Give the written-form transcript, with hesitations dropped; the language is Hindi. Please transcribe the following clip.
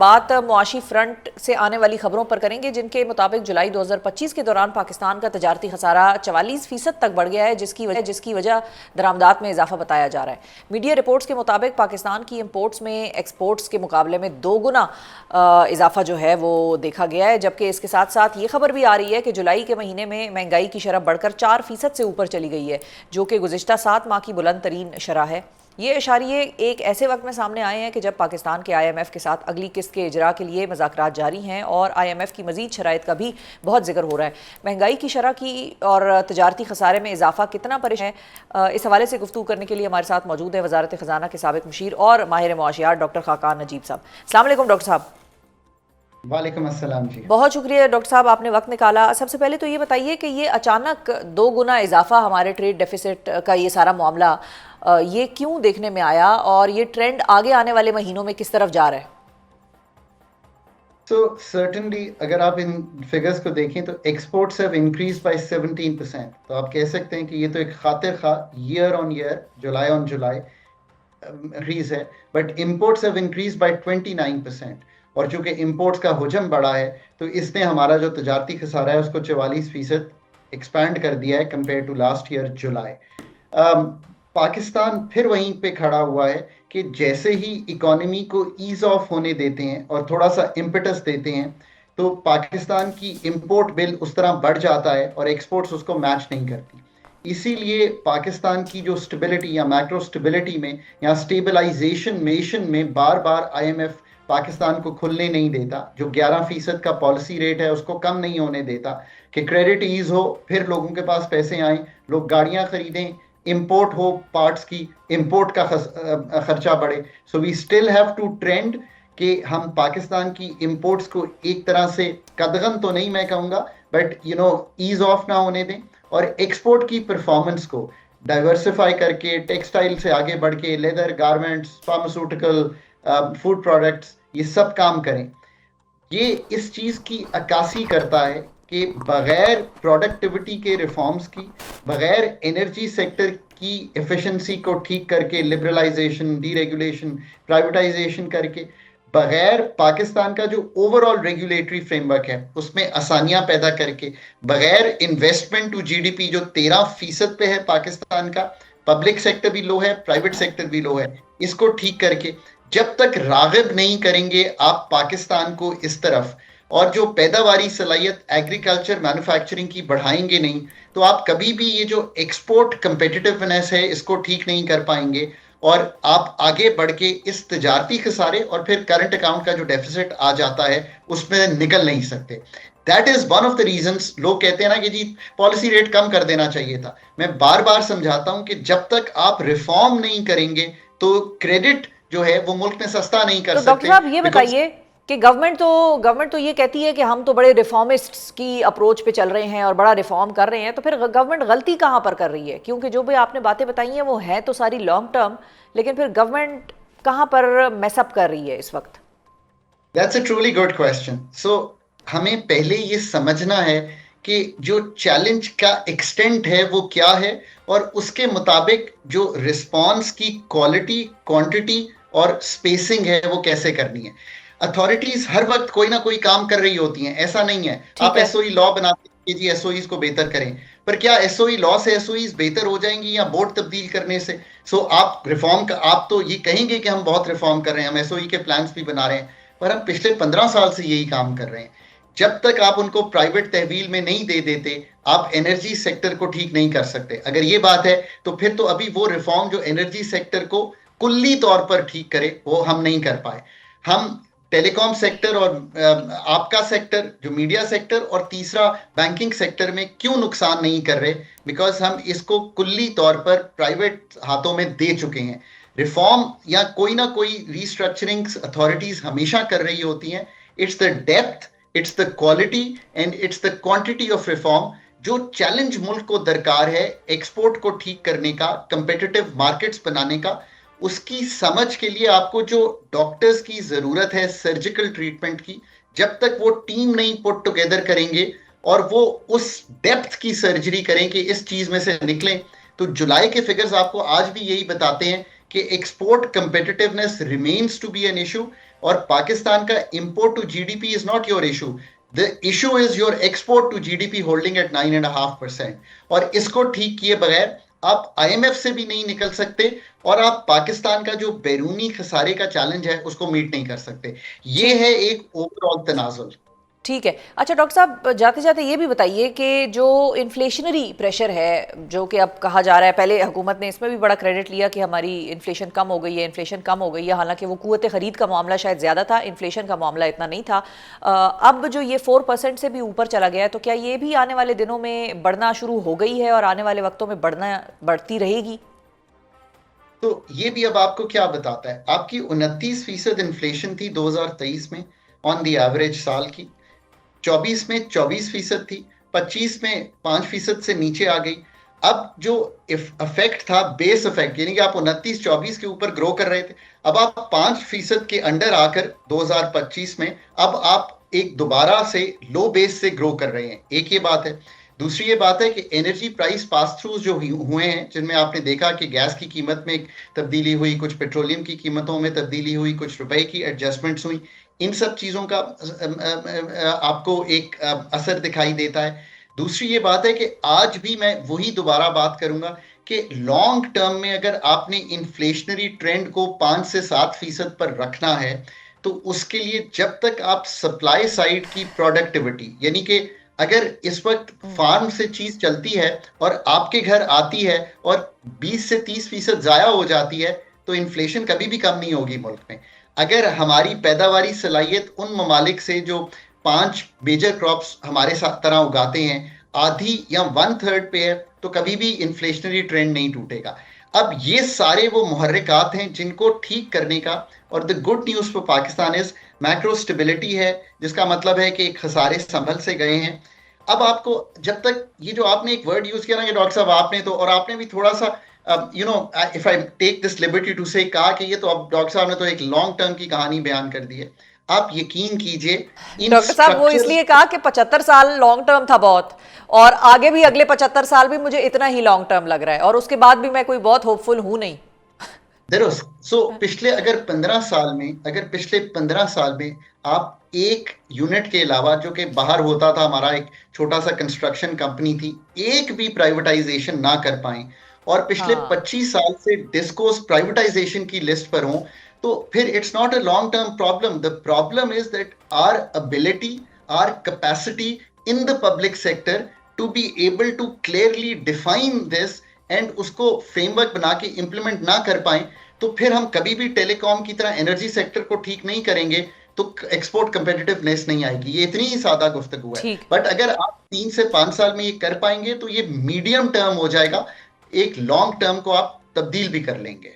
बात मुआशी फ्रंट से आने वाली खबरों पर करेंगे, जिनके मुताबिक जुलाई 2025 के दौरान पाकिस्तान का तजारती खसारा 44% तक बढ़ गया है, जिसकी वजह दरामदात में इजाफा बताया जा रहा है। मीडिया रिपोर्ट्स के मुताबिक पाकिस्तान की इंपोर्ट्स में एक्सपोर्ट्स के मुकाबले में 2 गुना इजाफा जो है वो देखा गया है। जबकि इसके साथ साथ ये खबर भी आ रही है कि जुलाई के महीने में महंगाई की शरह बढ़कर 4% से ऊपर चली गई है, जो कि गुज़िश्ता 7 माह की बुलंद तरीन शरह है। ये इशारे एक ऐसे वक्त में सामने आए हैं कि जब पाकिस्तान के IMF के साथ अगली किस्त के इजरा के लिए मुज़ाकरात जारी हैं और IMF की मजीद शराइत का भी बहुत जिक्र हो रहा है। महंगाई की शरह की और तजारती खसारे में इजाफा कितना परेशान है, इस हवाले से गुफ्तगू करने के लिए हमारे साथ मौजूद है वजारत ख़जाना के साबिक मुशीर और माहिर मुआशियात डॉक्टर खाकान नजीब साहब। अस्सलाम वालेकुम डॉक्टर साहब। वालेकुम अस्सलाम जी। बहुत शुक्रिया डॉक्टर साहब, आपने वक्त निकाला। सबसे पहले तो ये बताइए कि ये अचानक 2 गुना इजाफा हमारे ट्रेड डेफिसिट का ये सारा मामला ये क्यों देखने में आया और ये ट्रेंड आगे आने वाले महीनों में किस तरफ जा रहा है? So certainly अगर आप इन फिगर्स को देखें तो एक्सपोर्ट्स हैव इंक्रीज बाय 17%। तो आप कह सकते हैं कि ये तो एक खातिर खा year on year, July on July increase है, but imports have increase by 29%। और चूंकि इंपोर्ट्स का हुजम बढ़ा है तो इसने हमारा जो तजारती खसारा है उसको 44% एक्सपैंड कर दिया है कंपेयर टू लास्ट ईयर जुलाई। पाकिस्तान फिर वहीं पे खड़ा हुआ है कि जैसे ही इकोनॉमी को ईज ऑफ होने देते हैं और थोड़ा सा इम्पेटस देते हैं तो पाकिस्तान की इंपोर्ट बिल उस तरह बढ़ जाता है और एक्सपोर्ट्स उसको मैच नहीं करती। इसीलिए पाकिस्तान की जो स्टेबिलिटी या मैक्रो स्टेबिलिटी में या स्टेबलाइजेशन मेशन में बार बार IMF पाकिस्तान को खुलने नहीं देता। जो 11% का पॉलिसी रेट है उसको कम नहीं होने देता कि क्रेडिट ईज हो, फिर लोगों के पास पैसे आए, लोग गाड़ियां खरीदें, इंपोर्ट हो पार्ट्स की, इंपोर्ट का खर्चा बढ़े। So we still have to trend कि हम पाकिस्तान की इंपोर्ट्स को एक तरह से कदगन तो नहीं मैं कहूँगा, बट ईज ऑफ ना होने दें और एक्सपोर्ट की परफॉर्मेंस को डाइवर्सिफाई करके टेक्सटाइल से आगे बढ़ के leather, garments, pharmaceutical, food products, ये सब काम करें। ये इस चीज़ की अक्कासी करता है कि बगैर प्रोडक्टिविटी के रिफॉर्म्स की, बगैर एनर्जी सेक्टर की एफिशिएंसी को ठीक करके, लिबरलाइजेशन, डीरेगुलेशन, प्राइवेटाइजेशन करके, बगैर पाकिस्तान का जो ओवरऑल रेगुलेटरी फ्रेमवर्क है उसमें आसानियां पैदा करके, बगैर इन्वेस्टमेंट टू GDP जो 13% पे है पाकिस्तान का, पब्लिक सेक्टर भी लो है, प्राइवेट सेक्टर भी लो है, इसको ठीक करके जब तक राग़िब नहीं करेंगे आप पाकिस्तान को इस तरफ और जो पैदावारी सलाहियत एग्रीकल्चर मैन्युफैक्चरिंग की बढ़ाएंगे नहीं, तो आप कभी भी ये जो एक्सपोर्ट कंपेटिटिवनेस है इसको ठीक नहीं कर पाएंगे और आप आगे बढ़ के इस तजारती खसारे और फिर करंट अकाउंट का जो डेफिसिट आ जाता है उसमें निकल नहीं सकते। That is one of the reasons. लोग कहते हैं ना कि जी पॉलिसी रेट कम कर देना चाहिए था। मैं बार बार समझाता हूं कि जब तक आप रिफॉर्म नहीं करेंगे तो क्रेडिट जो है वो मुल्क में सस्ता नहीं कर सकते। डॉक्टर साहब ये बताइए कि गवर्नमेंट तो ये कहती है कि हम तो बड़े रिफॉर्मिस्ट्स की अप्रोच पे चल रहे हैं और बड़ा रिफॉर्म कर रहे हैं, तो फिर गवर्नमेंट गलती कहाँ पर कर रही है? क्योंकि जो भी आपने बातें बताई हैं वो है तो सारी लॉन्ग टर्म, लेकिन फिर गवर्नमेंट कहाँ पर मैसअप कर रही है इस वक्त? That's a truly good question. So हमें पहले ये समझना है कि जो चैलेंज का एक्सटेंट है वो क्या है और उसके मुताबिक जो रिस्पॉन्स की क्वालिटी, क्वांटिटी और स्पेसिंग है वो कैसे करनी है। अथॉरिटीज हर वक्त कोई ना कोई काम कर रही होती हैं, ऐसा नहीं है। आप SOE लॉ बनाते हैं जी SOEs को बेहतर करें, पर क्या SOE लॉ से SOEs बेहतर हो जाएंगी या बोर्ड तब्दील करने से? आप रिफॉर्म का आप तो ये कहेंगे कि हम बहुत रिफॉर्म कर रहे हैं, हम SOE के प्लान्स भी बना रहे हैं, पर हम पिछले 15 साल से यही काम कर रहे हैं। जब तक आप उनको प्राइवेट तहवील में नहीं दे देते आप एनर्जी सेक्टर को ठीक नहीं कर सकते। अगर ये बात है तो फिर तो अभी वो रिफॉर्म जो एनर्जी सेक्टर को कुल्ली तौर पर ठीक करे वो हम नहीं कर पाए। हम टेलीकॉम सेक्टर और आपका सेक्टर, जो मीडिया सेक्टर और तीसरा बैंकिंग सेक्टर में क्यों नुकसान नहीं कर रहे? बिकॉज हम इसको कुल्ली तौर पर प्राइवेट हाथों में दे चुके हैं। रिफॉर्म या कोई ना कोई रीस्ट्रक्चरिंग अथॉरिटीज हमेशा कर रही होती हैं। It's the depth, it's the quality and it's the quantity of reform. जो चैलेंज मुल्क को दरकार है एक्सपोर्ट को ठीक करने का, कंपेटिटिव मार्केट्स बनाने का, उसकी समझ के लिए आपको जो डॉक्टर्स की जरूरत है सर्जिकल ट्रीटमेंट की, जब तक वो टीम नहीं पुट टुगेदर करेंगे और वो उस डेप्थ की सर्जरी करें कि इस चीज में से निकलें, तो जुलाई के फिगर्स आपको आज भी यही बताते हैं कि export competitiveness remains to be an issue और पाकिस्तान का import to GDP is not your issue, the issue is your export to GDP holding at 9.5%। और इसको ठीक किए बगैर आप आईएमएफ से भी नहीं निकल सकते और आप पाकिस्तान का जो बैरूनी खसारे का चैलेंज है उसको मीट नहीं कर सकते। ये ठीक है एक ओवरऑल तनाजुल। ठीक है। अच्छा डॉक्टर साहब, जाते जाते ये भी बताइए कि जो इन्फ्लेशनरी प्रेशर है जो कि अब कहा जा रहा है, पहले हुकूमत ने इसमें भी बड़ा क्रेडिट लिया कि हमारी इन्फ्लेशन कम हो गई है, इन्फ्लेशन कम हो गई है, हालांकि वो कुव्वत ख़रीद का मामला शायद ज़्यादा था, इन्फ्लेशन का मामला इतना नहीं था। अब जो ये 4% से भी ऊपर चला गया है, तो क्या ये भी आने वाले दिनों में बढ़ना शुरू हो गई है और आने वाले वक्तों में बढ़ती रहेगी? तो ये भी अब आपको क्या बताता है, आपकी 29% इन्फ्लेशन थी 2023 में ऑन दी एवरेज साल की, 24 में 24% थी, 25 में 5% से नीचे आ गई। अब जो इफेक्ट था बेस इफेक्ट, यानी कि आप 29-24 के ऊपर ग्रो कर रहे थे, अब आप 5% के अंडर आकर 2025 में अब आप एक दोबारा से लो बेस से ग्रो कर रहे हैं। एक ये बात है। दूसरी ये बात है कि एनर्जी प्राइस पास थ्रू जो हुए हैं, जिनमें आपने देखा कि गैस की कीमत में तब्दीली हुई, कुछ पेट्रोलियम की कीमतों में तब्दीली हुई, कुछ रुपए की एडजस्टमेंट्स हुई, इन सब चीज़ों का आपको एक असर दिखाई देता है। दूसरी ये बात है कि आज भी मैं वही दोबारा बात करूंगा कि लॉन्ग टर्म में अगर आपने इन्फ्लेशनरी ट्रेंड को 5 से 7% पर रखना है, तो उसके लिए जब तक आप सप्लाई साइड की प्रोडक्टिविटी, यानी कि अगर इस वक्त फार्म से चीज चलती है और आपके घर आती है और 20 से 30% जाया हो जाती है, तो इन्फ्लेशन कभी भी कम नहीं होगी मुल्क में। अगर हमारी पैदावारी सलाहियत उन ममालिक से जो 5 मेजर क्रॉप्स हमारे साथ तरह उगाते हैं आधी या 1/3 पे है, तो कभी भी इन्फ्लेशनरी ट्रेंड नहीं टूटेगा। अब ये सारे वो मुहर्रिकात हैं जिनको ठीक करने का, और the good news for Pakistan is macro stability है, जिसका मतलब है कि खसारे संभल से गए हैं। अब आपको जब तक ये जो आपने एक वर्ड यूज किया ना कि डॉक्टर साहब आपने तो, और आपने भी थोड़ा सा if I take this liberty to say, कहा कि ये तो अब डॉक्टर साहब ने तो एक लॉन्ग टर्म की कहानी बयान कर दी है। आप यकीन कीजिए इन डॉक्टर साहब वो स्ट्रक्चर, इसलिए कहा कि 75 साल लॉन्ग टर्म था बहुत, और आगे भी अगले 75 साल भी मुझे इतना ही लॉन्ग टर्म लग रहा है, और उसके बाद भी मैं कोई बहुत होपफुल हूं नहीं। पिछले अगर 15 साल में आप एक यूनिट के अलावा, जो कि बाहर होता था, हमारा एक छोटा सा कंस्ट्रक्शन कंपनी थी, एक भी प्राइवेटाइजेशन ना कर पाए, और पिछले हाँ 25 साल से डिस्कोस प्राइवेटाइजेशन की लिस्ट पर हों, तो फिर it's not a long term problem. The problem is that our ability, our capacity in the public sector to be able to clearly define this and उसको फ्रेमवर्क बना के इंप्लीमेंट ना कर पाए, तो फिर हम कभी भी टेलीकॉम की तरह एनर्जी सेक्टर को ठीक नहीं करेंगे, तो एक्सपोर्ट कंपेटिटिवनेस नहीं आएगी। ये इतनी ही सादा गुफ्तगू है। ठीक। बट अगर आप 3 से 5 साल में ये कर पाएंगे, तो ये मीडियम टर्म हो जाएगा, एक लॉन्ग टर्म को आप तब्दील भी कर लेंगे।